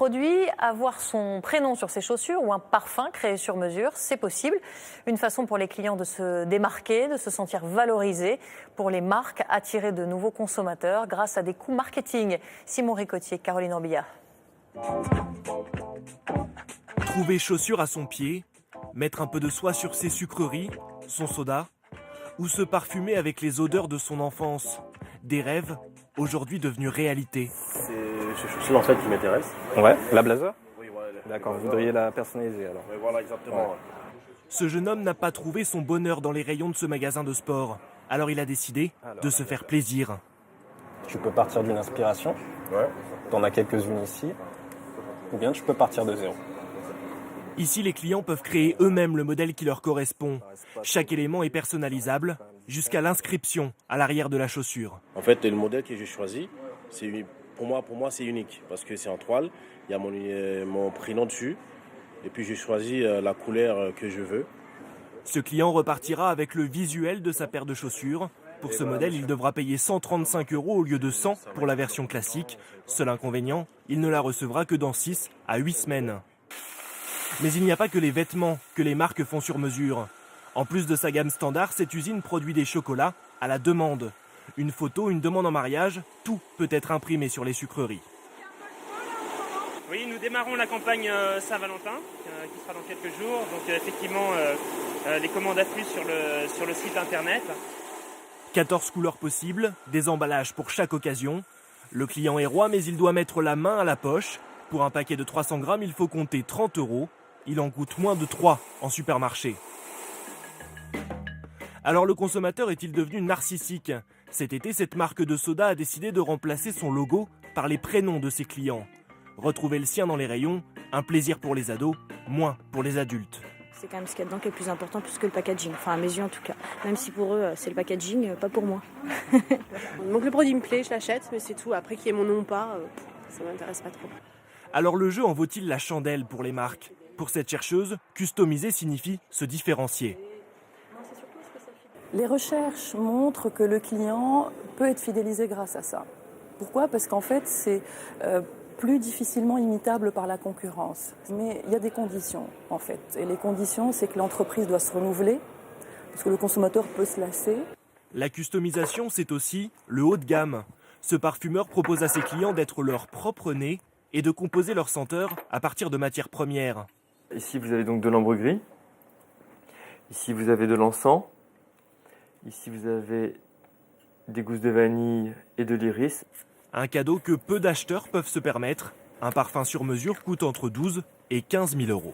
produit, avoir son prénom sur ses chaussures ou un parfum créé sur mesure, c'est possible. Une façon pour les clients de se démarquer, de se sentir valorisés, pour les marques attirer de nouveaux consommateurs grâce à des coûts marketing. Simon Ricotier, Caroline Orbilla. Trouver chaussures à son pied, mettre un peu de soie sur ses sucreries, son soda, ou se parfumer avec les odeurs de son enfance. Des rêves, aujourd'hui devenus réalité. C'est ces chaussures en fait qui m'intéressent. Ouais, la blazer. Oui, voilà. D'accord, vous voudriez la personnaliser alors. Oui, voilà, exactement. Ouais. Ce jeune homme n'a pas trouvé son bonheur dans les rayons de ce magasin de sport. Alors il a décidé de se faire plaisir. Tu peux partir d'une inspiration, Ouais. t'en as quelques-unes ici, ou bien tu peux partir de zéro. Ici, les clients peuvent créer eux-mêmes le modèle qui leur correspond. Chaque élément est personnalisable, jusqu'à l'inscription à l'arrière de la chaussure. En fait, le modèle que j'ai choisi, pour moi, c'est unique parce que c'est en toile. Il y a mon prénom dessus. Et puis j'ai choisi la couleur que je veux. Ce client repartira avec le visuel de sa paire de chaussures. Pour ce modèle, il devra payer 135 € au lieu de 100 pour la version classique. Seul inconvénient, il ne la recevra que dans 6 à 8 semaines. Mais il n'y a pas que les vêtements que les marques font sur mesure. En plus de sa gamme standard, cette usine produit des chocolats à la demande. Une photo, une demande en mariage, tout peut être imprimé sur les sucreries. Oui, nous démarrons la campagne Saint-Valentin, qui sera dans quelques jours. Donc effectivement, les commandes affluent sur le site internet. 14 couleurs possibles, des emballages pour chaque occasion. Le client est roi, mais il doit mettre la main à la poche. Pour un paquet de 300 grammes, il faut compter 30 €. Il en coûte moins de 3 en supermarché. Alors le consommateur est-il devenu narcissique ? Cet été, cette marque de soda a décidé de remplacer son logo par les prénoms de ses clients. Retrouver le sien dans les rayons, un plaisir pour les ados, moins pour les adultes. C'est quand même ce qu'il y a dedans qui est le plus important, plus que le packaging. Enfin, à mes yeux en tout cas. Même si pour eux, c'est le packaging, pas pour moi. Donc le produit me plaît, je l'achète, mais c'est tout. Après, qu'il y ait mon nom ou pas, ça m'intéresse pas trop. Alors le jeu en vaut-il la chandelle pour les marques ? Pour cette chercheuse, customiser signifie se différencier. Les recherches montrent que le client peut être fidélisé grâce à ça. Pourquoi ? Parce qu'en fait, c'est plus difficilement imitable par la concurrence. Mais il y a des conditions, en fait. Et les conditions, c'est que l'entreprise doit se renouveler, parce que le consommateur peut se lasser. La customisation, c'est aussi le haut de gamme. Ce parfumeur propose à ses clients d'être leur propre nez et de composer leur senteur à partir de matières premières. Ici, vous avez donc de l'ambre gris. Ici, vous avez de l'encens. Ici, vous avez des gousses de vanille et de l'iris. Un cadeau que peu d'acheteurs peuvent se permettre. Un parfum sur mesure coûte entre 12 et 15 000 €.